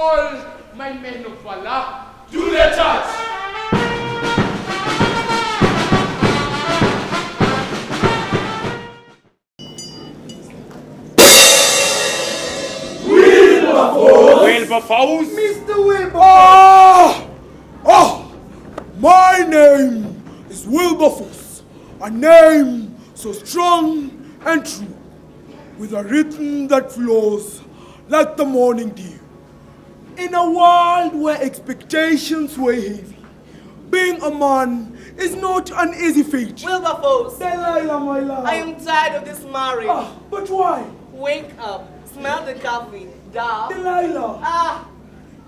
All my men of valor, do their charge! Wilberforce! Mr. Wilberforce! My name is Wilberforce, a name so strong and true, with a rhythm that flows like the morning dew. In a world where expectations weigh heavy, being a man is not an easy feat. Wilberforce! Delilah, my love. I am tired of this marriage. But why? Wake up. Smell the coffee. Delilah.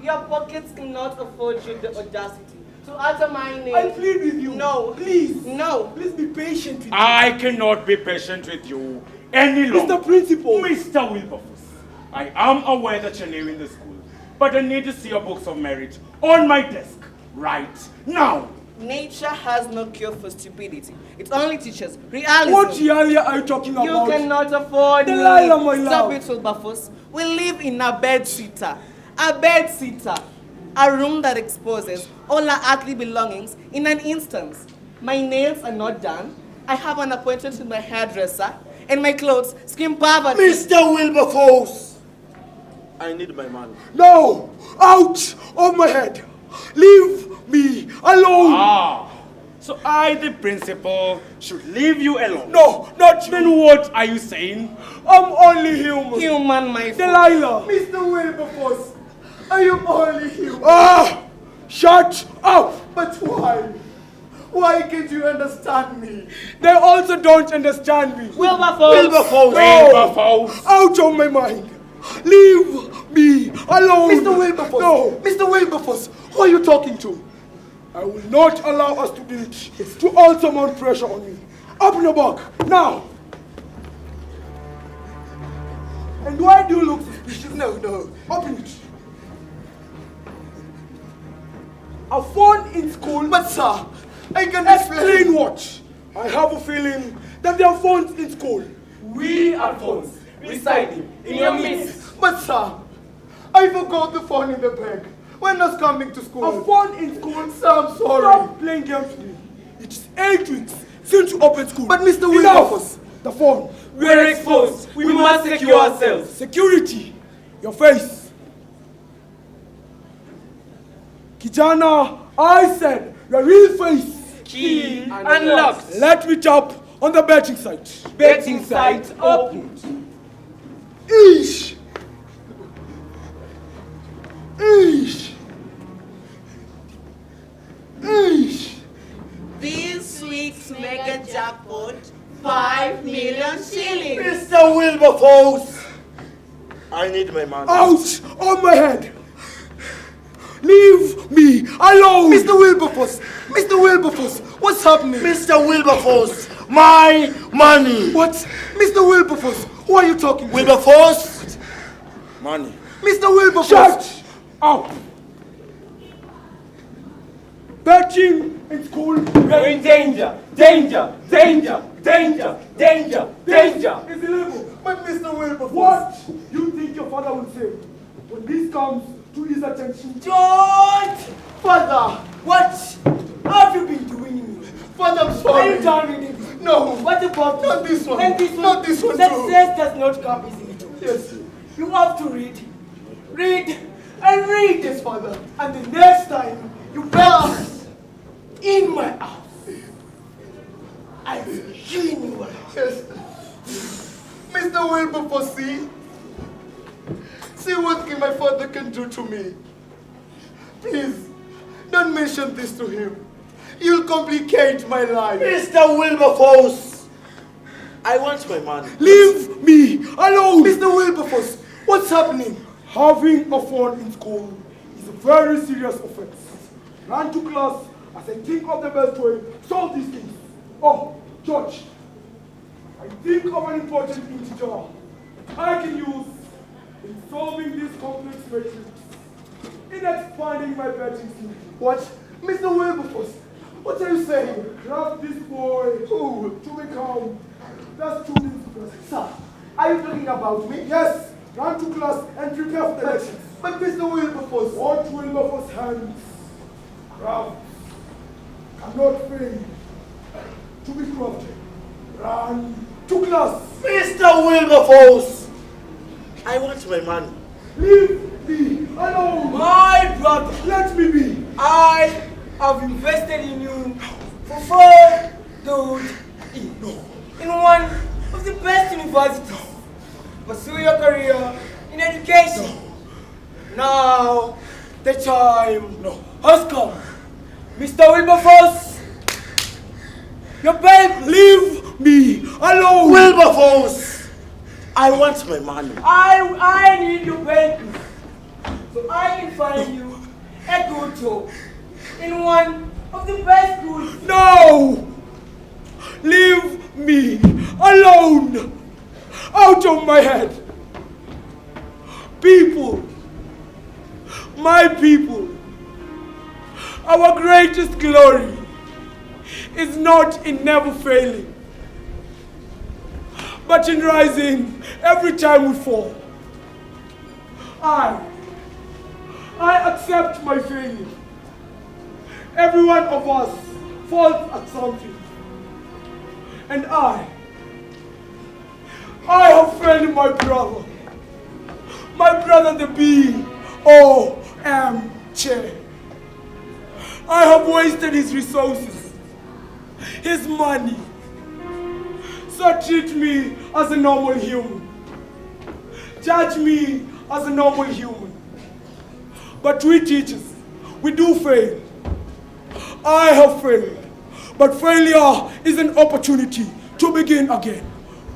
Your pockets cannot afford you the audacity to utter my name. I plead with you. No. Please. No. Please be patient with me. I cannot be patient with you any longer. Mr. Principal. Mr. Wilberforce, I am aware that you're new in the school, but I need to see your books of merit on my desk right now. Nature has no cure for stupidity. It only teaches realism. What reality are you talking about? You cannot afford Delilah, me. my Stop love. it, Wilberforce. We live in a bed-sitter. A bed-sitter. A room that exposes all our earthly belongings in an instant. My nails are not done. I have an appointment with my hairdresser. And my clothes scream poverty. Mr. Wilberforce! I need my money. No! Out of my head! Leave me alone! So I, the principal, should leave you alone? No, not you! Then what are you saying? I'm only human! Human, my friend. Delilah! Mr. Wilberforce, I am only human. Shut up! But why? Why can't you understand me? They also don't understand me! Wilberforce! Wilberforce! Out of my mind! Leave me alone! Mr. Wilberforce! No! Mr. Wilberforce, who are you talking to? I will not allow us to do it to also mount pressure on me. Open your book, now! And why do you look suspicious? No. Open it. A phone in school? But sir, I can Explain what? I have a feeling that there are phones in school. We are phones residing in your midst. But sir, I forgot the phone in the bag when I was coming to school. A phone in school? Sir, I'm sorry. Stop playing games with me. It is 8 weeks since you opened school. But Mr. Enough! Wilberforce, The phone. We are exposed. We must secure ourselves. Security. Your face. Kijana, I said your real face. Key unlocked. Let me tap on the betting site. Betting site opened. Eesh. this week's mega jackpot, 5 million shillings. Mr. Wilberforce! I need my money. Out of my head. Leave me alone. Mr. Wilberforce, what's happening? Mr. Wilberforce, my money! What? Mr. Wilberforce, who are you talking to? Wilberforce? Money. Mr. Wilberforce! Shut up. Betting in school. We're in danger. Danger. Is illegal. But Mr. Wilberforce! What you think your father will say when this comes to his attention? George! Father! What have you been doing? Father, I'm Are sorry. you done with it? No. What about Not this one. And this one? Not this one too. Success does not come easily to you. Yes. You have to read, and read. Yes, Father. And the next time you bet in my house, I will clean you out. Yes. Mr. Wilberforce, see what my father can do to me. Please, don't mention this to him. You'll complicate my life. Mr. Wilberforce! I want my money. Leave me alone. Mr. Wilberforce, what's happening? Having a phone in school is a very serious offense. Run to class as I think of the best way to solve these things. Oh, George, I think of an important integer I can use in solving this complex matrix, in expanding my betting scheme. What? Mr. Wilberforce, what are you saying? Craft this boy to become the student's president. Sir, are you talking about me? Yes, run to class and prepare for the elections. But Mr. Wilberforce, what Wilberforce hands craft cannot fail to be crafted. Run to class. Mr. Wilberforce, I want my money. Leave me alone. My brother, Let me be. I have invested in you for 4 good years in one of the best universities. Pursue your career in education. Now, the time has come. Mr. Wilberforce, your baby. Leave me alone. Wilberforce, I want my money. I need your baby. So I can find you a good job in one of the best schools. No! Leave me alone! Out of my head! People, my people, our greatest glory is not in never failing, but in rising every time we fall. I accept my failure. Every one of us falls at something. And I have failed my brother. My brother the B.O.M. Chair. I have wasted his resources, his money. So treat me as a normal human. Judge me as a normal human. But we teachers, we do fail. I have failed. But failure is an opportunity to begin again.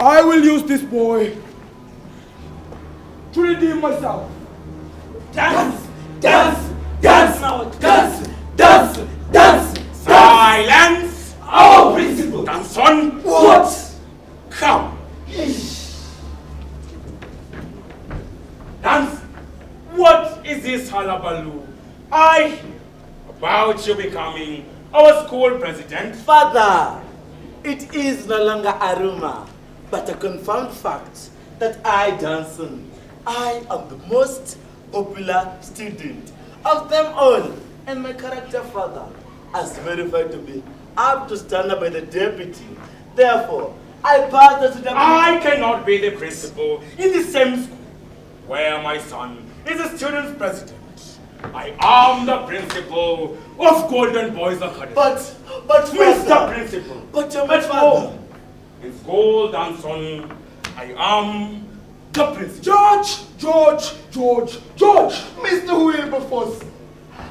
I will use this boy to redeem myself. Dance, dance, dance, dance, dance, dance. Silence! Our principal. Dance on! What? Come! Dance! What is this hullabaloo? About you becoming our school president? Father, it is no longer a rumor, but a confirmed fact that I, Johnson, I am the most popular student of them all, and my character, Father, has verified to be up to standard by the deputy. Therefore, I pass as the deputy. I cannot be the principal in the same school where my son is a student's president. I am the principal of Golden Boys Academy. But Mr. Father, Principal, but you're my at father. home, in school and son, I am the principal. George! Mr. Wilberforce,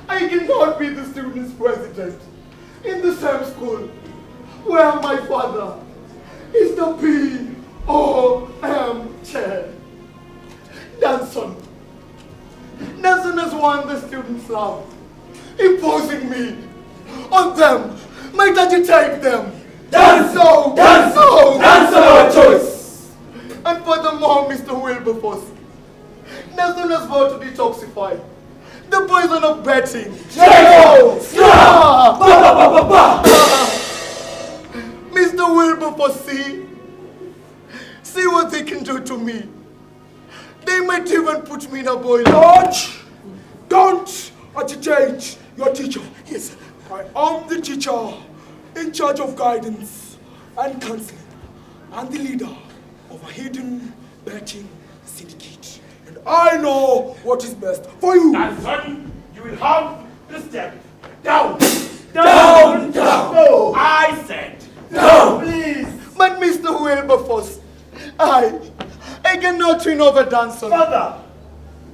I cannot be the student's president in the same school where my father is the P.O.M. chair. Danson has won the students' love, imposing me on them. Might I take them? Dance on our choice. And furthermore, Mr. Wilberforce, Nelson has vowed to detoxify the poison of betting. Mr. Wilberforce, see what they can do to me. They might even put me in a boiler. George, don't agitate your teacher. Yes, I am the teacher in charge of guidance and counseling and the leader of a hidden betting syndicate. And I know what is best for you. And son, you will have to step down. No. I said No. Please. But Mr. Wilberforce, I cannot win over Danson. Father,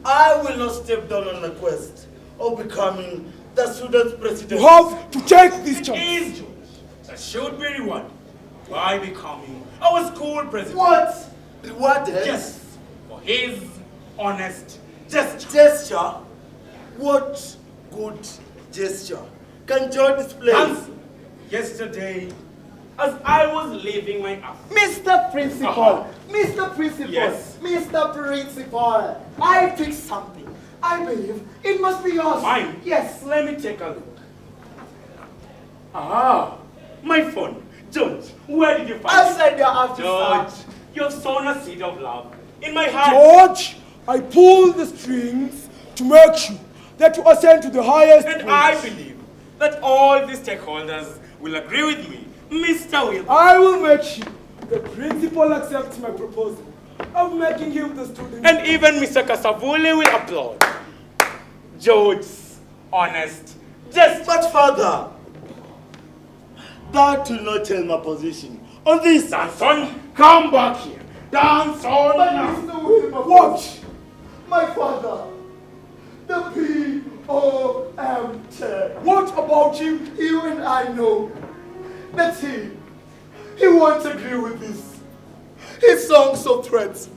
I will not step down on the quest of becoming the student's president. You have to take this it chance. is George that should be rewarded by becoming our school president. What? Rewarded? Yes, for his honest gesture. Gesture? What good gesture can George display? Once, yesterday, as I was leaving my office, Mr. Principal, Mr. Principal, Yes. Mr. Principal, I picked something. I believe it must be yours. Mine? Yes. Let me take a look. Ah, my phone. George, where did you find it? Outside your office, George, sir. you have sown a seed of love in my heart. George, I pulled the strings to make sure that you ascend to the highest And point. I believe that all the stakeholders will agree with me, Mr. Will. I will make sure the principal accepts my proposal of making him the student. And even Mr. Kasavule will applaud. George's honest, just. But father, that will not tell my position on this. Danson, come back here. Danson now. Mr. Wilberforce, What? my father, the POM chair. What about him? You and I know that he won't agree with this. His songs of threats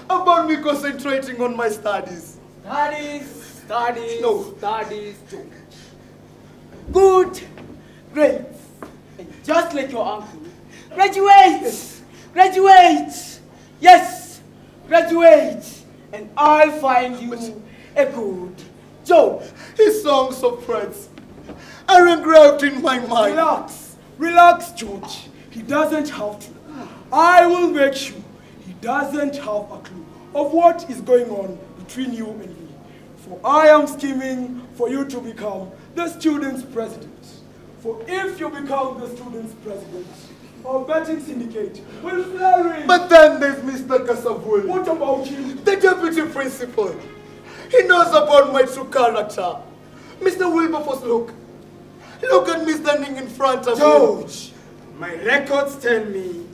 about me concentrating on my studies. Studies, No. studies, George. Good grades. And just like your uncle, graduate, graduate. Yes, graduate. And I'll find you a good job. His songs of threats are engraved in my mind. Relax. Relax, George. He doesn't have to. I will make sure he doesn't have a clue of what is going on between you and me. For I am scheming for you to become the student's president. For if you become the student's president, our betting syndicate will flourish. But then there's Mr. Kasavule, What about him? the deputy principal. He knows about my true character. Mr. Wilberforce, look at me standing in front of George, my records tell me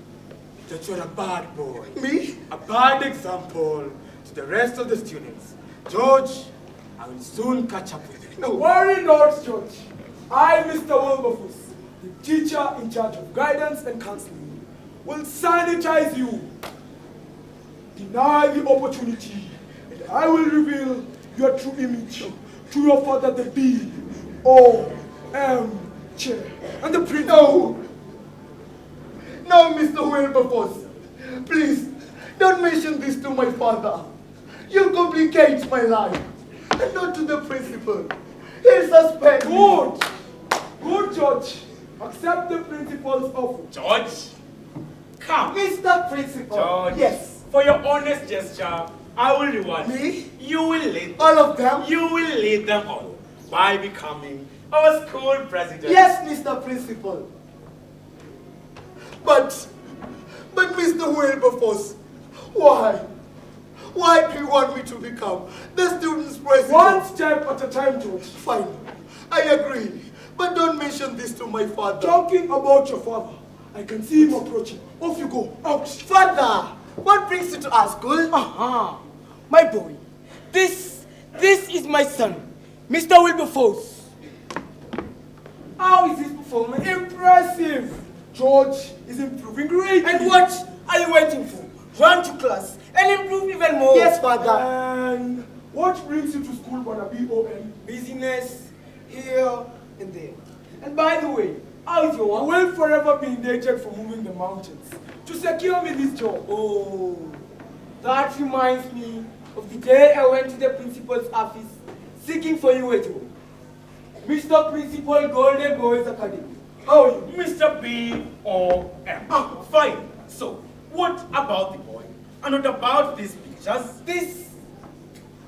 that you're a bad boy. him. Me? A bad example to the rest of the students. George, I will soon catch up with you. No. Worry not, George. I, Mr. Wilberforce, the teacher in charge of guidance and counseling, will sanitize you. Deny the opportunity, and I will reveal your true image to your father, the POM chair, and the prince. No, Mr. Wilberforce. Please, don't mention this to my father. You'll complicate my life. And not to the principal. He'll suspect me. Good. Good, George. Accept the principal's offer. George, come. Mr. Principal. George, Yes. for your honest gesture, I will reward you. Me? You will lead them. All of them? You will lead them all by becoming our school president. Yes, Mr. Principal. But Mr. Wilberforce, why? Why do you want me to become the student's president? One step at a time, George. Fine, I agree. But don't mention this to my father. Talking about your father, I can see him approaching. Off you go. Out. Father, what brings you to our school? Aha, my boy. This is my son, Mr. Wilberforce. How is his performance? Impressive. George is improving greatly. And what are you waiting for? Run to class and improve even more. Yes, Father. And what brings you to school for the BOM? Business here and there. And by the way, how is your I work? will forever be indebted for moving the mountains to secure me this job. Oh, that reminds me of the day I went to the principal's office seeking for you a job. Mr. Principal, Golden Boys Academy. How are you? Mr. B.O.M. Fine. So, what about the boy? And what about these pictures? This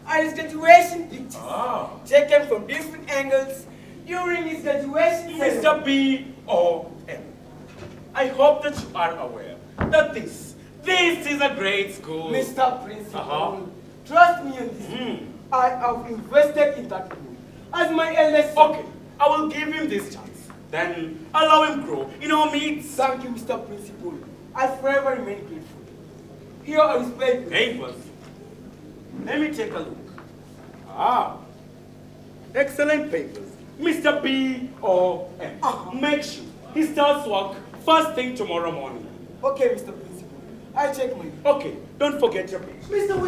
are his graduation pictures, Ah. taken from different angles during his graduation ceremony. Mr. B.O.M. I hope that you are aware that this is a great school. Mr. Principal, Uh-huh. trust me on this. Hmm. I have invested in that boy as my eldest son. Okay, I will give him this chance. Then allow him grow in our midst. Thank you, Mr. Principal. I'll forever remain grateful. Here are his papers. Papers. Let me take a look. Ah, excellent papers. Mr. B.O.M. Make sure he starts work first thing tomorrow morning. Okay, Mr. Principal. I'll check my. Okay, don't forget your papers. Mr.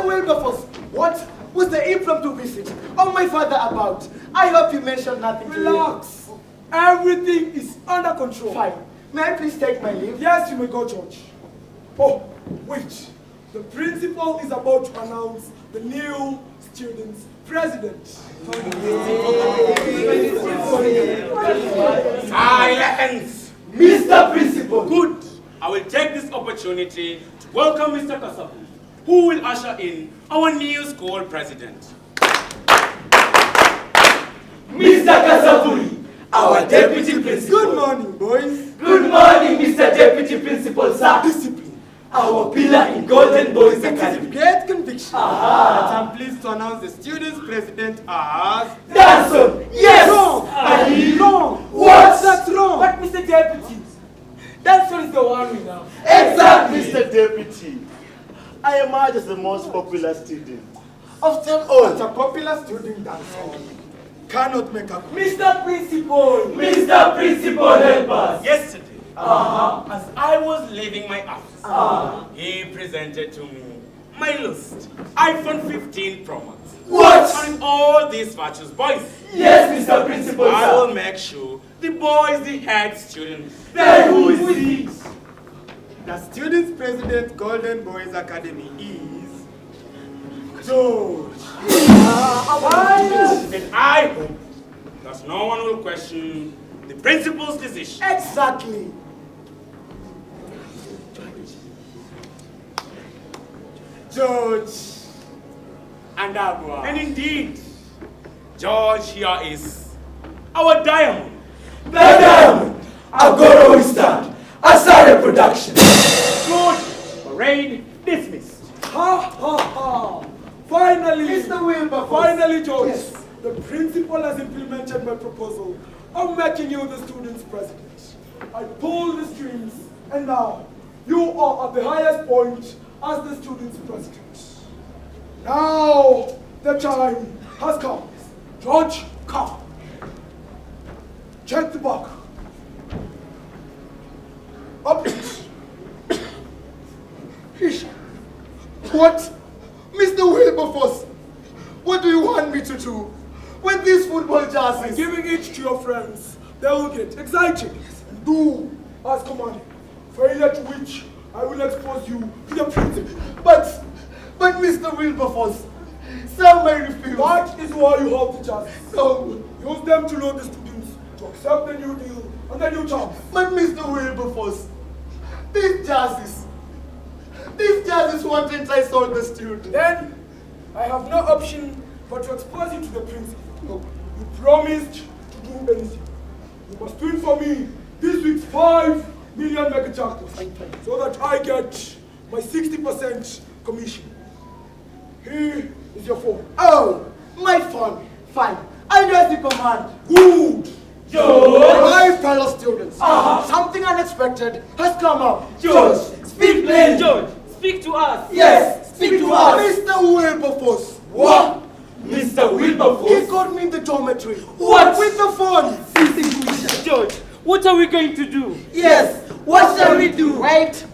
Wilberforce, what was the impromptu visit of my father about? I hope you mentioned nothing to him. Relax. Everything is under control. Fine. May I please take my leave? Yes, you may go, George. Oh, wait. The principal is about to announce the new student's president. Silence! Mr. Principal. Good. I will take this opportunity to welcome Mr. Kasabu, who will usher in our new school president. Mr. Kasaburi, our deputy principal. Good morning, boys. Good morning, Mr. Deputy Principal, sir. Discipline. Our pillar in Golden Boys It is Academy. with great conviction Aha. that I'm pleased to announce the students' president as... Danson! Yes! Wrong! Aye. Wrong! What? That's wrong! But Mr. Deputy, Danson is the one we know. Exactly, Mr. Deputy. I emerge as the most popular student of them all. But a popular student dancer cannot make a... Mr. Principal! Mr. Principal, help us! Yesterday, as I was leaving my office, he presented to me my list, iPhone 15 Pro Max. What? And all these virtuous boys. Yes, Mr. Principal, I sir. will make sure the boys, the head students, Then who is he? The students' president Golden Boys Academy is... George. and I hope that no one will question the principal's decision. Exactly. George and Agoro. And indeed, George here is our diamond. The diamond! Agoro will stand. A Sare production. Good. Parade dismissed. Ha ha ha! Finally, Mr. Wilberforce. Finally, George. Yes. The principal has implemented my proposal of making you the student's president. I pulled the strings, and now you are at the highest point as the student's president. Now the time has come. George, come. Check the box. Up. What? Mr. Wilberforce, what do you want me to do with these football By jerseys? giving each to your friends, they will get excited and do as commanded. Failure to which I will expose you to the principal. But Mr. Wilberforce, some may refuse. That is why you have the jerseys. No, Use them to load the students to accept the new deal and the new chance. but Mr. Wilberforce, these jerseys won't entice all the students. Then I have no option but to expose you to the principal. You promised to do anything. You must win for me this week's 5 million mega jackpot so that I get my 60% commission. Here is your phone. Oh, my phone. Fine. I just the command. Good. George! My fellow students, something unexpected has come up. George, speak plain. George, speak to us. Yes, speak to us. Mr. Wilberforce. What? Mr. Wilberforce? He got me in the dormitory. What? With the phone. George, what are we going to do? Yes. What shall we do? Wait.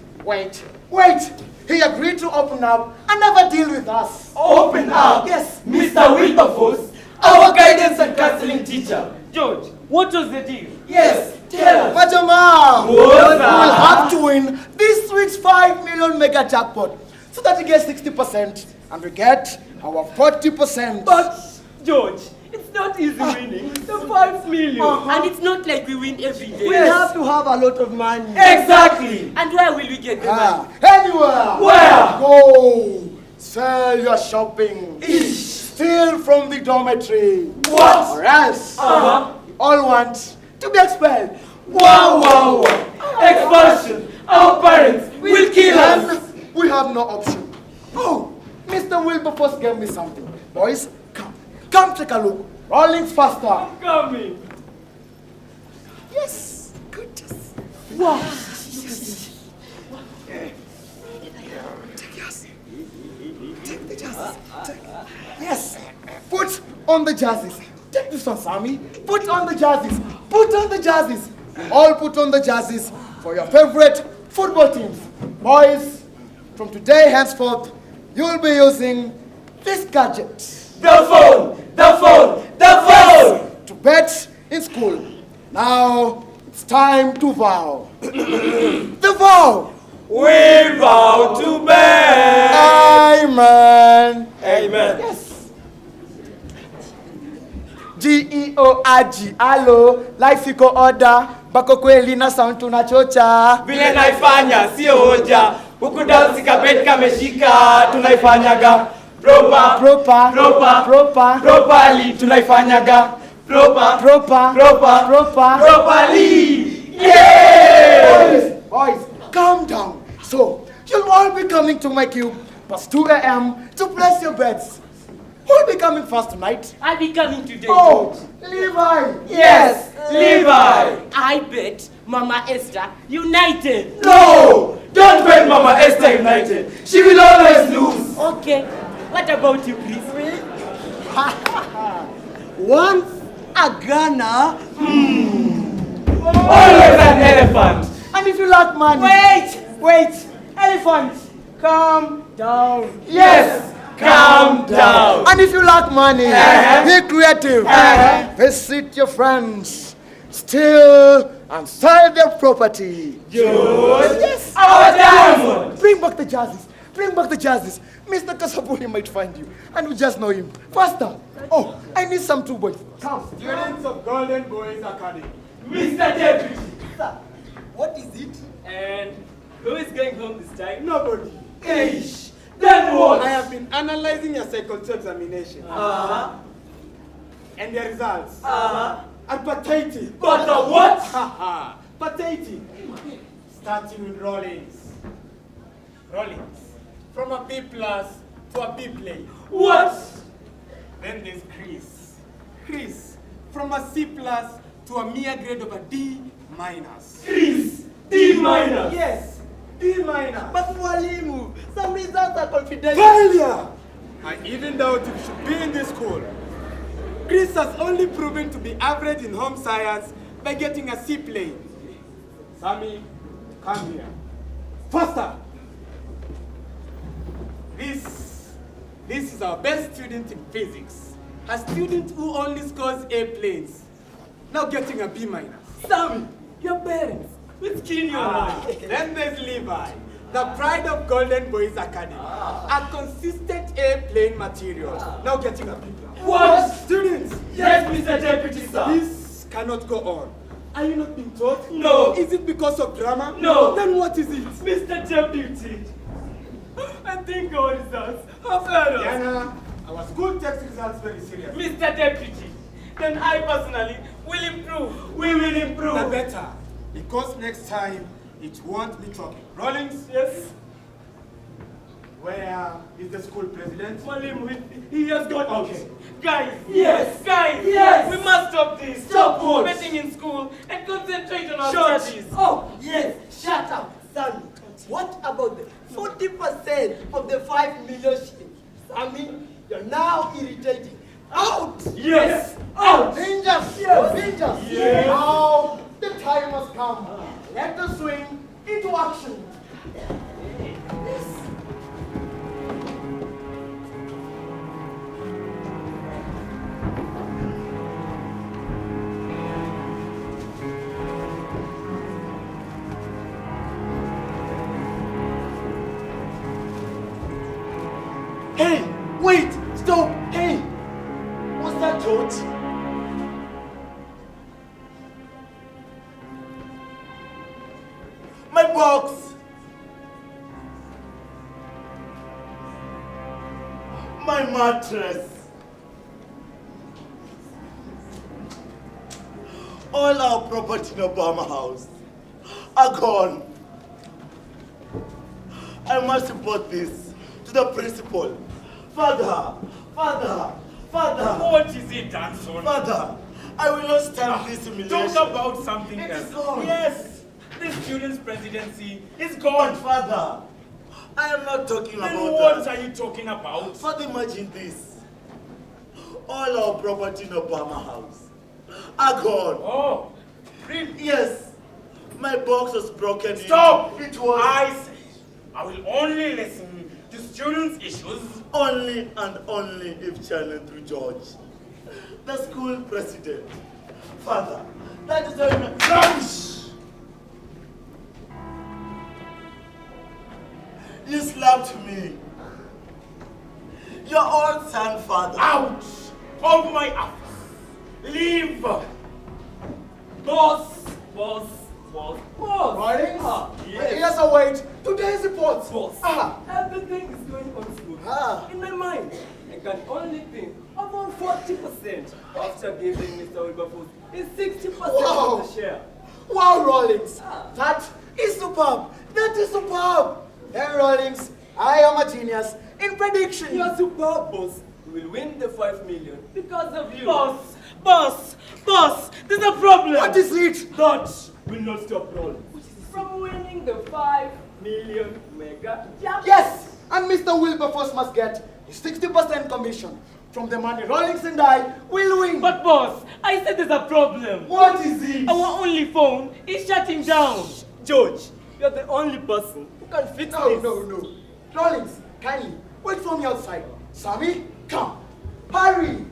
He agreed to open up and never deal with us. Open up? Yes. Mr. Wilberforce, our guidance and counseling teacher. George, what was the deal? Yes, tell us. Pajama. What? We will have to win this week's 5 million mega jackpot so that he gets 60% and we get our 40%. But, George, it's not easy winning. The 5 million. And it's not like we win every day. we have to have a lot of money. Exactly. And where will we get the money? Anywhere. Where? Go. Sell your shopping. Steal from the dormitory. What? Or else we all want to be expelled. Wow. Expulsion. Our parents will kill us. And we have no option. Oh, Mr. Wilberforce gave me something. Boys, come take a look. Rolling faster. I'm coming. Yes. Good. Wow. Take the jerseys. Yes. Put on the jerseys. Take this one, Sammy. Put on the jerseys. Put on the jerseys. All put on the jerseys for your favorite football teams. Boys, from today henceforth, you'll be using this gadget The phone. to bet in school. Now, it's time to vow. The vow. We vow to bed. Amen. Amen. Yes. GEORG. Hello. Life iko order. Bako kweli na sound tunachocha. Vile naifanya sio hoja. Huku dansi kabet kameshika tunaifanyaga. Properly tunaifanyaga. Properly. Yeah! Boys, calm down. So, you'll all be coming to my cube past 2 a.m. to place your bets. Who'll be coming first tonight? I'll be coming today. Oh, Levi. Yes, Levi. I bet Mama Esther United. No! Don't bet Mama Esther United. She will always lose. Okay. What about you, please? Once a Ghana, Always an elephant. and if you lack money, Wait. Elephant, calm down. Yes, calm down. And if you lack money, be creative. Visit your friends. Steal and sell their property. Yes, our diamond. Bring back the jazzes. Mr. Kasaburi might find you, and we just know him. Faster. Oh, I need some two boys. Come. Students of Golden Boys Academy. Mr. Deputy. what is it? And who is going home this time? Nobody. Ish. Then what? I have been analyzing your psychology examination. And the results are pathetic. But what? Pathetic. Starting with Rollins. From a B plus to a B plane. What? Then there's Chris. From a C plus to a mere grade of a D minus. Chris, D minus. Yes, D minus. But Mwalimu, some results are confidential. Failure! I even doubt if you should be in this school. Chris has only proven to be average in home science by getting a C plane. Sammy, come here. Faster! This is our best student in physics. A student who only scores A planes. Now getting a B minus. Sammy, your parents will skin your life. Then there's Levi, the pride of Golden Boys Academy. A consistent A plane material. Now getting a B plus. What? Students, Yes, Mr. Deputy, sir. this cannot go on. Are you not being taught? No. Is it because of drama? No. Then what is it? Mr. Deputy, I think our results have failed us. Diana, our school takes results very seriously. Mr. Deputy, then I personally will improve. We will improve. The better. Because next time, it won't be talking. Rollins, Yes, where is the school president? Mwalimu, he has got Okay. us. Guys, Yes. we must stop this. Stop what? Betting in school and concentrate on our Shut. studies. Oh, yes, shut up, Sammy. What about the 40% of the 5 million shillings? Sammy, you're now irritating. Out! Yes, out. Ninjas! Yes. Ninjas! Yes. Now the time has come. Let the swing into action. Hey, wait, stop, hey. What's that, George? My box. My mattress. All our property in Obama House are gone. I must report this to the principal. Father, What is it, Danson? Father, I will not stand this humiliation. Talk about something It is else. gone. Yes, the student's presidency is But gone. Father, I am not talking Then about what that. are you talking about? Father, imagine this. All our property in Obama House are gone. Oh, really? Yes, my box was broken. Stop! It was I say, I will only listen to students' issues. only and only if channeled through George, the school president. Father, that is very much. You slapped me. Your own son, Father. Out of my office. Leave. Boss. Rollins, Yes. here's a wait. Today's report. Boss. Ah. Everything is going on smooth. Ah. In my mind, I can only think about 40% after giving Mr. Wilberforce his 60% of the share. Wow, Rawlings. Ah. That is superb. That is superb. Then, Rawlings, I am a genius in prediction. You are superb, boss. We will win the 5 million because of you. Boss, there's a problem. What is it? That will not stop Rollins from winning the 5 million mega jackpot. Yes, and Mr. Wilberforce must get his 60% commission from the money Rawlings and I will win. But boss, I said there's a problem. What is it? Our only phone is shutting down. George, you're the only person who can fix this. No. Rawlings, kindly, wait for me outside. Sammy, come. Hurry.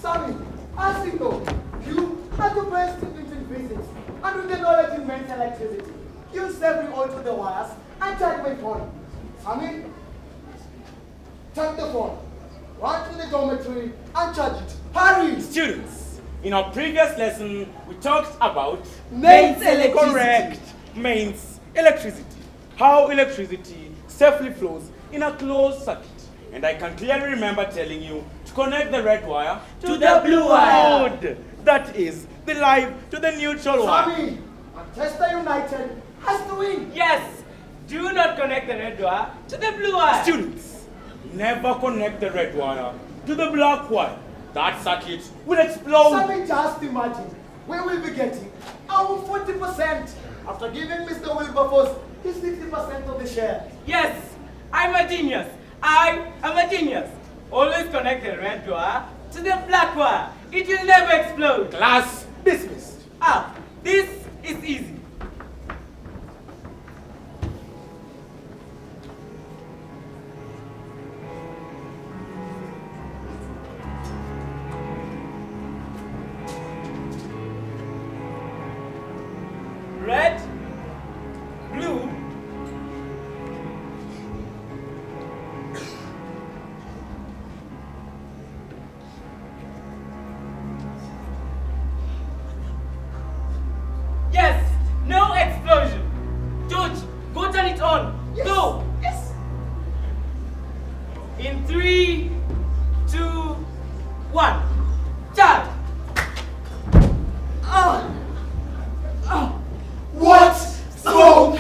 Sammy, as you know, you are the best student in physics, and with the knowledge in men's electricity, you safely alter the wires and charge my phone. Sammy, take the phone, run to the dormitory and charge it. Hurry! Students, in our previous lesson, we talked about Mains electricity. Correct. Mains electricity. How electricity safely flows in a closed circuit. And I can clearly remember telling you to connect the red wire To the blue wire. Good. That is the live to the neutral wire. Sammy, Manchester United has to win. Yes, do not connect the red wire to the blue wire. Students, never connect the red wire to the black wire. That circuit will explode. Sammy, just imagine, we will be getting our 40% after giving Mr. Wilberforce his 60% of the share. Yes, I'm a genius. I am a genius. Always connect the red wire to the black wire. It will never explode. Class dismissed. This is easy. Red, blue, yes, no explosion. George, go turn it on. Yes. Go. Yes. In 3, 2, 1. Charge. What? Smoke!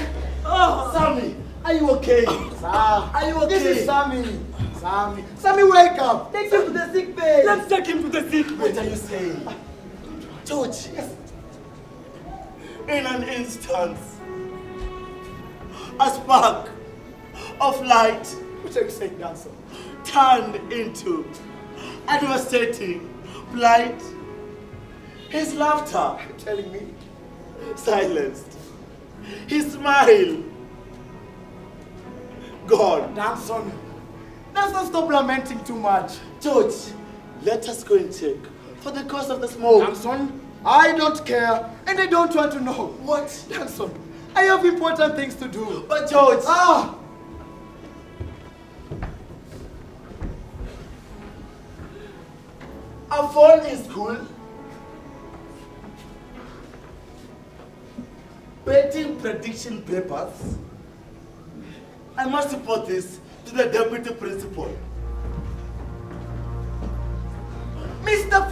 Sammy, are you okay? Are you okay? This is Sammy. Sammy, wake up. Take him to the sick bay. Let's take him to the sick bay. What are you saying? George, in an instant, a spark of light What are you saying, dancer? turned into a devastating blight. His laughter You're telling me? silenced. His smile gone. Danson, let's not stop lamenting too much. George, let us go and check for the cause of the smoke. Danson, I don't care and I don't want to know. What? Danson, I have important things to do. But George, a phone in school, betting prediction papers. I must report this to the deputy principal. Mr.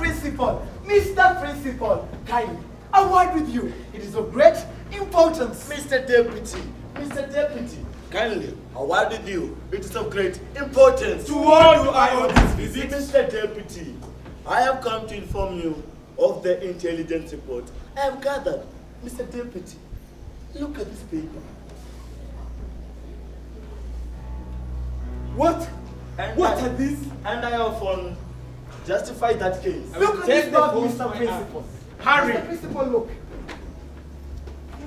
Principal, kindly, a word with you. It is of great importance. Mr. Deputy, kindly, a word with you. It is of great importance. To what do I owe this visit? Mr. Deputy, I have come to inform you of the intelligence report I have gathered. Mr. Deputy, look at this paper. What? And What are these? And I have justify that case. Look at take this the bag, phone Mr. from my Principal. Hurry. Mr. Principal, look.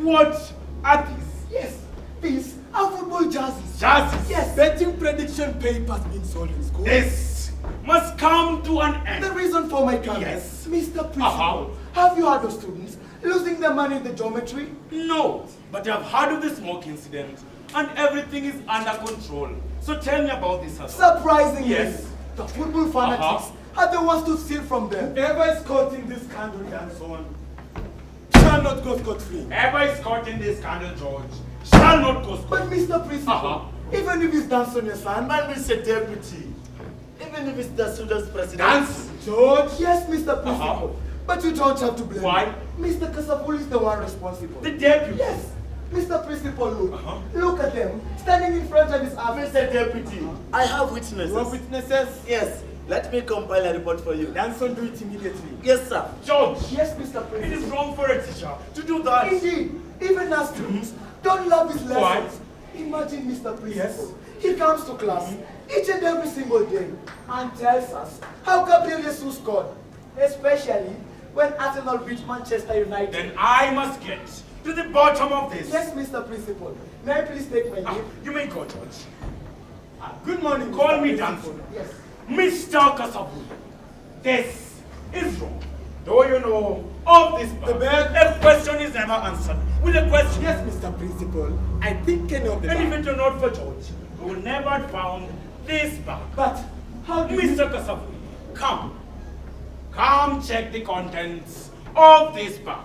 What are these? Yes, these are football jerseys. Jerseys. Yes. Betting prediction papers being sold in school. This must come to an end. The reason for my comment, Yes. Mr. Principal, Uh-huh. have you heard of students losing their money in the geometry? No, but I've heard of the smoke incident and everything is under control. So tell me about this. Hassan. Surprisingly, Yes. the football fanatics are the ones to steal from them. Whoever is caught in this scandal and so on shall not go scot-free. Whoever is caught in this scandal, George, shall not go But scot. Mr. Principal, Uh-huh. even if it's done on your son, And Mr. Deputy, even even if it's the student's president. Dance! George? Yes, Mr. Principal. But you don't have to blame Why? me. Mr. Kasapul is the one responsible. The deputy. Yes. Mr. Principal, look at them, standing in front of his office. Mr. Deputy, I have witnesses. You have witnesses? Yes, let me compile a report for you. Danson, do it immediately. Yes, sir. George, Yes, Mr. it Principal. is wrong for a teacher to do that. Indeed, even as students don't love his lessons. Imagine Mr. Principal. He comes to class each and every single day and tells us how Gabriel Jesus scored, especially when Arsenal beat Manchester United. Then I must get to the bottom of this. Yes, Mr. Principal. May I please take my leave? You may go, George. Good morning. Call Mr. me Principal. Danson. Yes. Mr. Kasavu, this is wrong. Do you know of this bag? A question is never answered with a question. Yes, Mr. Principal. I think any of the And if it were not for George, we would never have found this bag. But how do Mr. Kasavu, come. Come check the contents of this bag.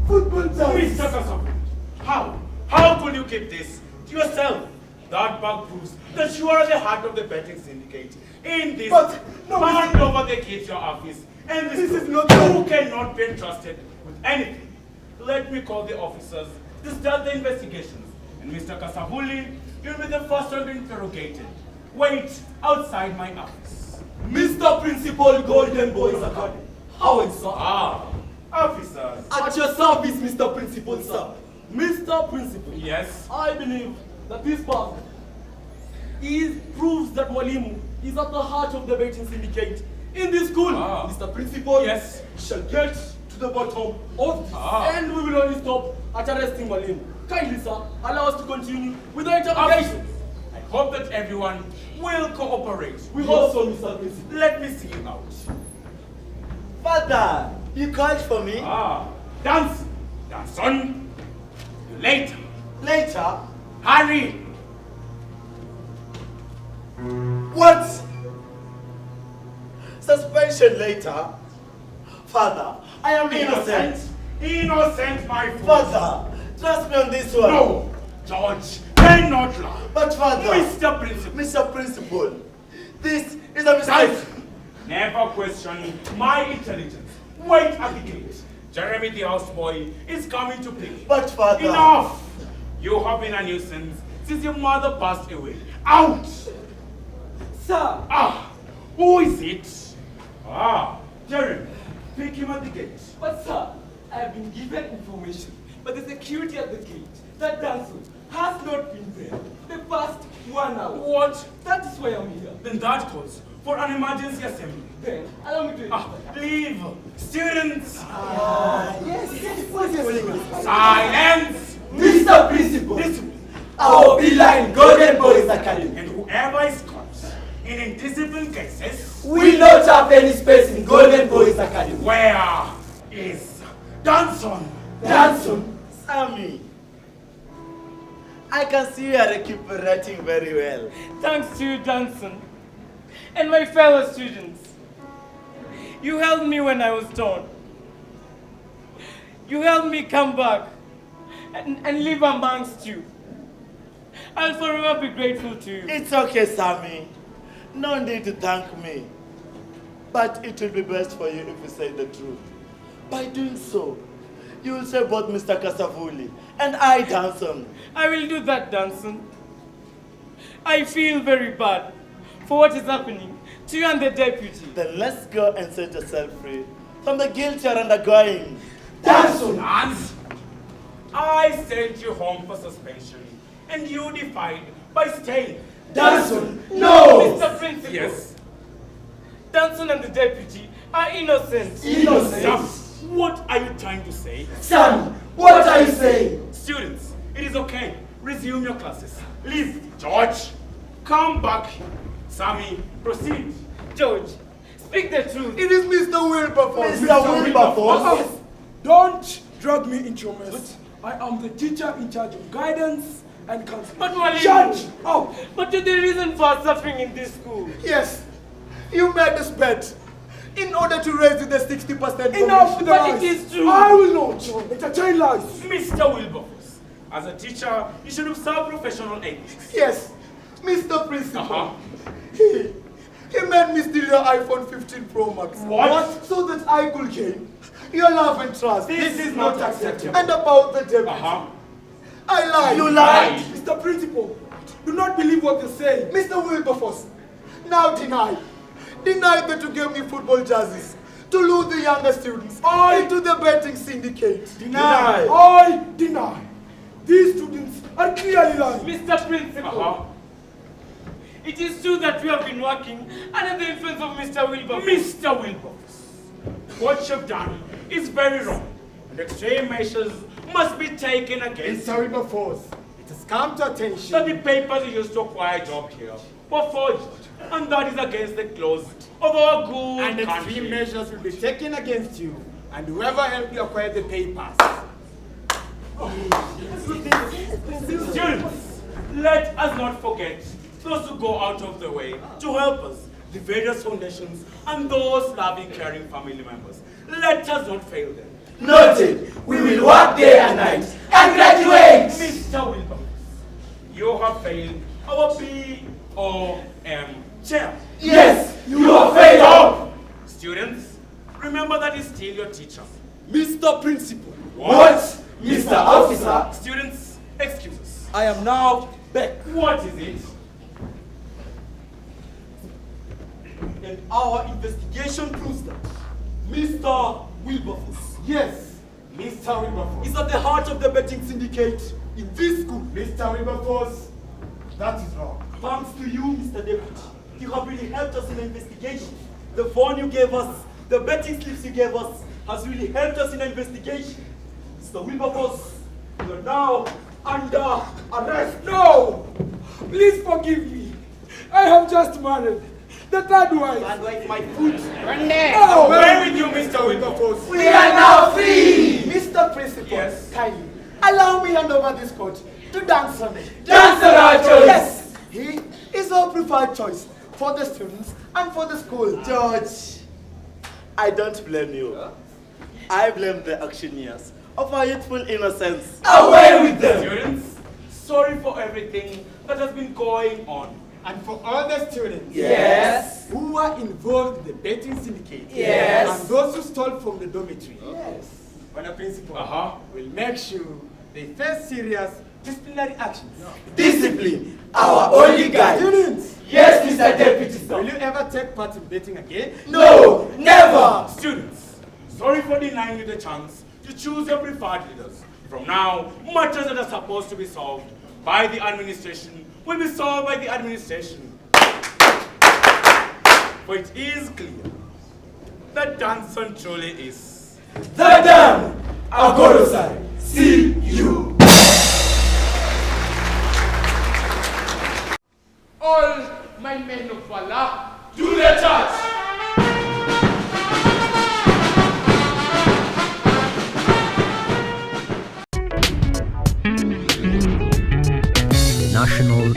Football time. Mr. Kasavu, how could you keep this to yourself? That bug proves that you are the heart of the betting syndicate. In this, But, no, hand over the key to your office. And This is proof not- you cannot be entrusted with anything. Let me call the officers to start the investigations. And Mr. Kasavuli, you'll be the first one interrogated. Wait outside my office. Mr. Principal, Golden Boys Academy. How is sir? Officers. At your service, Mr. Principal, sir. Mr. Principal. Yes. I believe that this bag proves that Mwalimu is at the heart of the betting syndicate in this school. Mr. Principal, Yes. we shall get to the bottom of this. And we will only stop at arresting Mwalimu. Kindly, sir, allow us to continue with the interrogation. I hope that everyone will cooperate. We hope so, Mr. Principal. Let me see you out. Father, you called for me? Dance. Dance on. Later. Later? Hurry. What? Suspension later? Father, I am innocent. Innocent, my fool. Father, trust me on this one. No, George, cannot lie. But Father, Mr. Principal. Mr. Principal, this is a mistake. Dance. Never question my intelligence. Wait at the gate. Jeremy the houseboy is coming to pick. But Father... Enough! You have been a nuisance since your mother passed away. Out! Sir, Who is it? Jeremy, pick him at the gate. but sir, I have been given information by the security at the gate that Danson has not been there the past 1 hour. What? That is why I'm here. Then that calls for an emergency assembly. Then, allow me to Leave! Students! Yes. Silence! Mr. Principal, Discipline. our beeline Golden Boys Academy And whoever is caught in indiscipline cases, will not have any space in Golden Boys Academy. where is Danson? Danson, Sammy, I can see you are recuperating very well. Thanks to you, Danson, and my fellow students. You helped me when I was down. You helped me come back and live amongst you. I'll forever be grateful to you. It's okay, Sammy. No need to thank me. But it will be best for you if you say the truth. By doing so, you will save both Mr. Kasavuli and I, Danson. I will do that, Danson. I feel very bad for what is happening to you and the deputy. Then let's go and set yourself free from the guilt you're undergoing. Danson, Hans, I sent you home for suspension, and you defied by staying. Danson, no! Mr. Principal, Yes. Danson and the deputy are innocent. Stop. What are you trying to say? Son, what are you saying? Students, it is okay. Resume your classes. Leave. George, come back. Sammy, proceed. George, speak the truth. It is Mr. Wilberforce. Mr. Wilberforce? Don't drag me into your mess. I am the teacher in charge of guidance and counseling. But Mwalimu, Judge! Oh, but you're the reason for our suffering in this school. yes. You made this bet in order to raise you the 60%. Enough with the But lies. it is true. I will not entertain lies. Mr. Wilberforce, As a teacher, you should observe professional ethics. Yes, Mr. Principal. Uh-huh. He made me steal your iPhone 15 Pro Max. What? So that I could gain your love and trust. This is not acceptable. And about the debit. Uh-huh. I lied. You lied. Mr. Principal, do not believe what you say. Mr. Wilberforce, now deny. Deny that you gave me football jerseys to lure the younger students into the betting syndicate. Deny. I deny. These students are clearly lying. Mr. Principal, Uh-huh. it is true that we have been working under the influence of Mr. Wilberforce. Mr. Wilberforce, what you've done is very wrong, and extreme measures must be taken against Mr. Wilberforce, it has come to attention. that the papers you used to acquire a job here were forged, and that is against the clause of our good And country. extreme measures will be taken against you and whoever helped you acquire the papers. Students, let us not forget those who go out of their way to help us, the various foundations and those loving, caring family members. Let us not fail them. Noted. We will work day and night and graduate. Mr. Wilberforce, you have failed our BOM chair. Yes, you have failed. Students, remember that he's still your teacher. Mr. Principal, What? Mr. Officer? Students, excuse us. I am now back. What is it? And our investigation proves that Mr. Wilberforce, Yes, Mr. Wilberforce. is at the heart of the betting syndicate in this school. Mr. Wilberforce, that is wrong. Thanks to you, Mr. Deputy. You have really helped us in the investigation. The phone you gave us, the betting slips you gave us, has really helped us in the investigation. Mr. Wilberforce, you are now under arrest. No! Please forgive me. I have just married the third wife. And like my foot. No! Where with you, Mr. Wilberforce? We are now free! Mr. Principal, Yes. kindly allow me hand over this coat to Danson. Danson our choice. Yes, he is our preferred choice for the students and for the school. George, I don't blame you. I blame the auctioneers of our youthful innocence. Away with them! Students, sorry for everything that has been going on. And for all the students Yes. who were involved in the betting syndicate Yes. and those who stole from the dormitory, Yes. when a principal Uh-huh. will make sure they face serious disciplinary actions. Discipline, our only guide. Students, Yes, Mr. Deputy, will sir. you ever take part in betting again? No, never. Students, sorry for denying you the chance to choose your preferred leaders. From now, matters that are supposed to be solved by the administration will be solved by the administration. For it is clear that Danson truly is. The dam, Agoro Sare. See you. All my men of valor, Do the charge. National